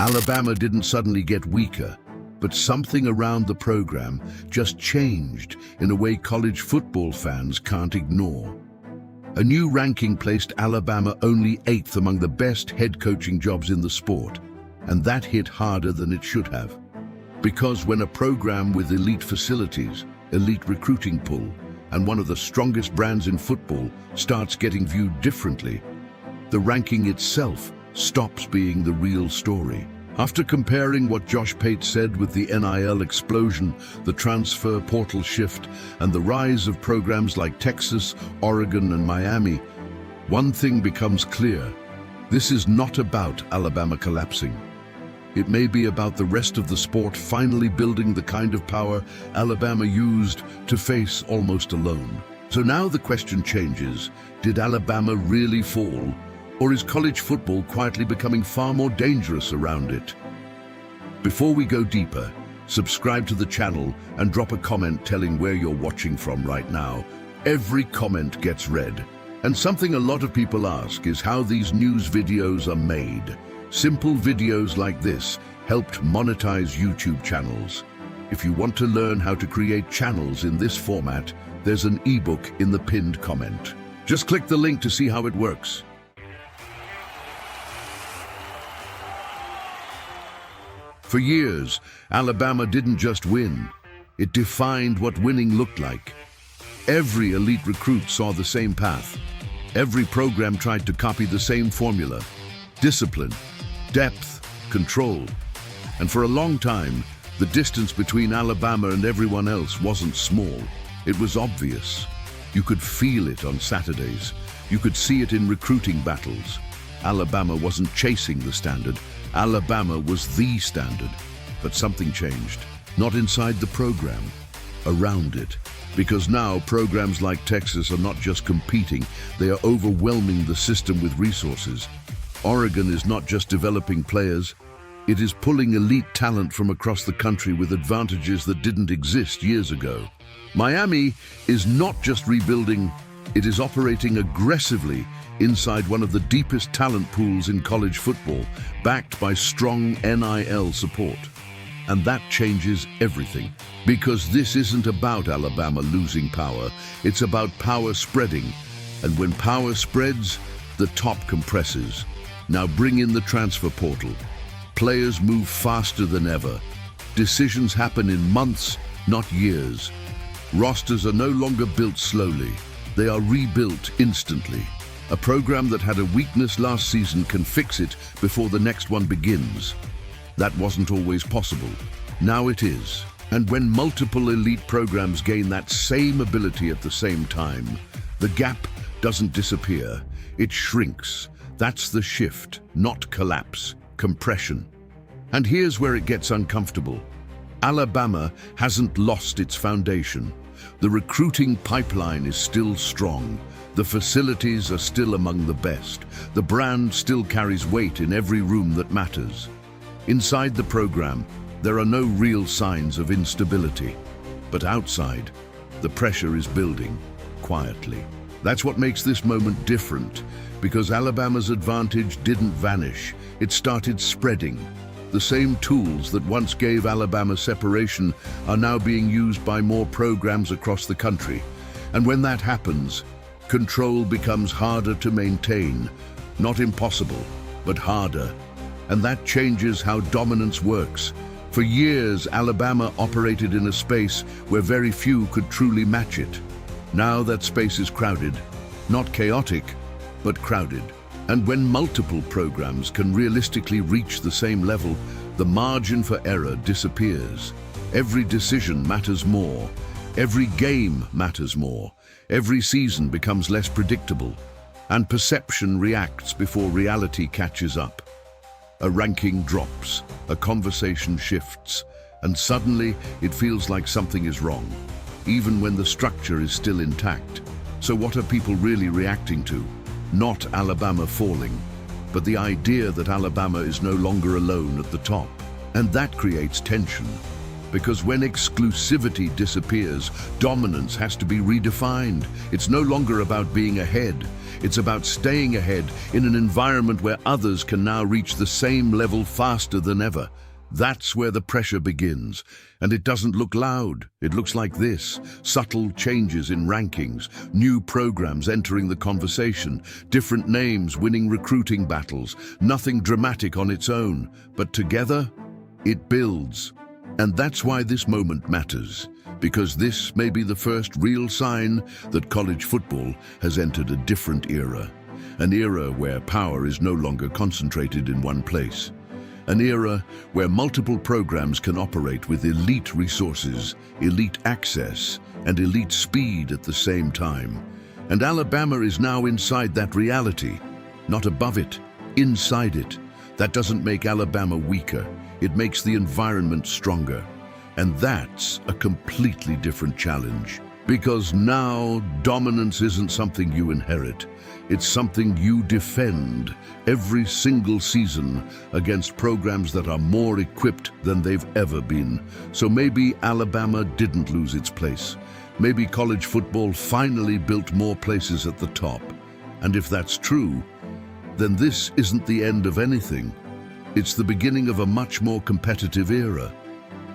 Alabama didn't suddenly get weaker, but something around the program just changed in a way college football fans can't ignore. A new ranking placed Alabama only 8th among the best head coaching jobs in the sport, and that hit harder than it should have. Because when a program with elite facilities, elite recruiting pool, and one of the strongest brands in football starts getting viewed differently, the ranking itself stops being the real story. After comparing what Josh Pate said with the NIL explosion, the transfer portal shift, and the rise of programs like Texas, Oregon, and Miami, one thing becomes clear. This is not about Alabama collapsing. It may be about the rest of the sport finally building the kind of power Alabama used to face almost alone. So now the question changes, did Alabama really fall? Or is college football quietly becoming far more dangerous around it? Before we go deeper, subscribe to the channel and drop a comment telling where you're watching from right now. Every comment gets read. And something a lot of people ask is how these news videos are made. Simple videos like this helped monetize YouTube channels. If you want to learn how to create channels in this format, there's an ebook in the pinned comment. Just click the link to see how it works. For years, Alabama didn't just win, it defined what winning looked like. Every elite recruit saw the same path. Every program tried to copy the same formula: discipline, depth, control. And for a long time, the distance between Alabama and everyone else wasn't small. It was obvious. You could feel it on Saturdays. You could see it in recruiting battles. Alabama wasn't chasing the standard. Alabama was the standard. But something changed. Not inside the program, around it. Because now programs like Texas are not just competing, they are overwhelming the system with resources. Oregon is not just developing players, it is pulling elite talent from across the country with advantages that didn't exist years ago. Miami is not just rebuilding, it is operating aggressively inside one of the deepest talent pools in college football, backed by strong NIL support. And that changes everything, because this isn't about Alabama losing power, it's about power spreading. And when power spreads, the top compresses. Now bring in the transfer portal. Players move faster than ever. Decisions happen in months, not years. Rosters are no longer built slowly, they are rebuilt instantly. A program that had a weakness last season can fix it before the next one begins. That wasn't always possible. Now it is. And when multiple elite programs gain that same ability at the same time, the gap doesn't disappear, it shrinks. That's the shift, not collapse, compression. And here's where it gets uncomfortable. Alabama hasn't lost its foundation. The recruiting pipeline is still strong. The facilities are still among the best. The brand still carries weight in every room that matters. Inside the program, there are no real signs of instability. But outside, the pressure is building, quietly. That's what makes this moment different, because Alabama's advantage didn't vanish, it started spreading. The same tools that once gave Alabama separation are now being used by more programs across the country. And when that happens, control becomes harder to maintain. Not impossible, but harder. And that changes how dominance works. For years, Alabama operated in a space where very few could truly match it. Now that space is crowded. Not chaotic, but crowded. And when multiple programs can realistically reach the same level, the margin for error disappears. Every decision matters more. Every game matters more. Every season becomes less predictable. And perception reacts before reality catches up. A ranking drops, a conversation shifts, and suddenly it feels like something is wrong, even when the structure is still intact. So what are people really reacting to? Not Alabama falling, but the idea that Alabama is no longer alone at the top. And that creates tension, Because when exclusivity disappears, dominance has to be redefined. It's no longer about being ahead. It's about staying ahead in an environment where others can now reach the same level faster than ever. That's where the pressure begins. And it doesn't look loud. It looks like this: subtle changes in rankings, new programs entering the conversation, different names winning recruiting battles. Nothing dramatic on its own, but together, it builds. And that's why this moment matters, because this may be the first real sign that college football has entered a different era. An era where power is no longer concentrated in one place. An era where multiple programs can operate with elite resources, elite access, and elite speed at the same time. And Alabama is now inside that reality, not above it, inside it. That doesn't make Alabama weaker. It makes the environment stronger. And that's a completely different challenge. Because now, dominance isn't something you inherit. It's something you defend every single season against programs that are more equipped than they've ever been. So maybe Alabama didn't lose its place. Maybe college football finally built more places at the top. And if that's true, then this isn't the end of anything. It's the beginning of a much more competitive era.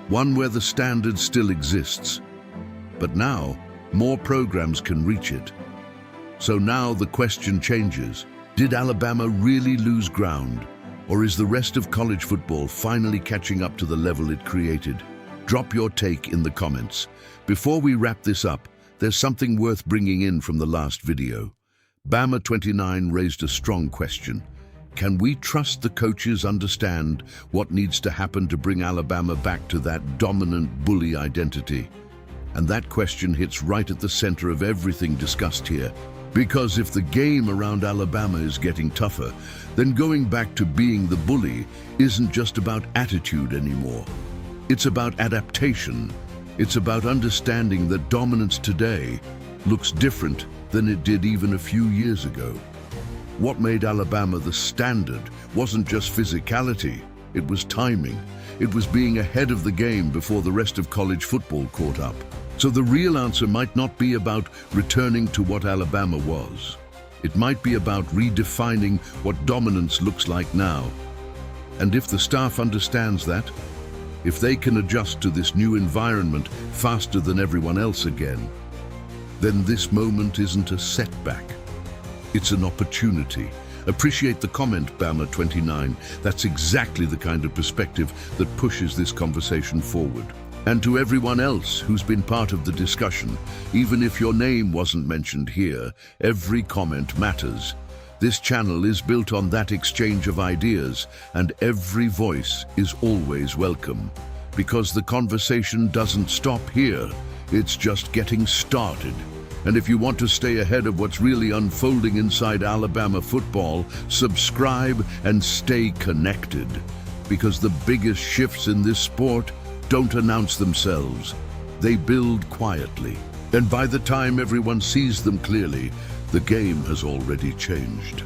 One where the standard still exists. But now, more programs can reach it. So now the question changes. Did Alabama really lose ground? Or is the rest of college football finally catching up to the level it created? Drop your take in the comments. Before we wrap this up, there's something worth bringing in from the last video. Bama29 raised a strong question. Can we trust the coaches understand what needs to happen to bring Alabama back to that dominant bully identity? And that question hits right at the center of everything discussed here. Because if the game around Alabama is getting tougher, then going back to being the bully isn't just about attitude anymore. It's about adaptation. It's about understanding that dominance today looks different than it did even a few years ago. What made Alabama the standard wasn't just physicality, it was timing. It was being ahead of the game before the rest of college football caught up. So the real answer might not be about returning to what Alabama was. It might be about redefining what dominance looks like now. And if the staff understands that, if they can adjust to this new environment faster than everyone else again, then this moment isn't a setback. It's an opportunity. Appreciate the comment, Bama29. That's exactly the kind of perspective that pushes this conversation forward. And to everyone else who's been part of the discussion, even if your name wasn't mentioned here, every comment matters. This channel is built on that exchange of ideas, and every voice is always welcome. Because the conversation doesn't stop here, it's just getting started. And if you want to stay ahead of what's really unfolding inside Alabama football, subscribe and stay connected. Because the biggest shifts in this sport don't announce themselves. They build quietly. And by the time everyone sees them clearly, the game has already changed.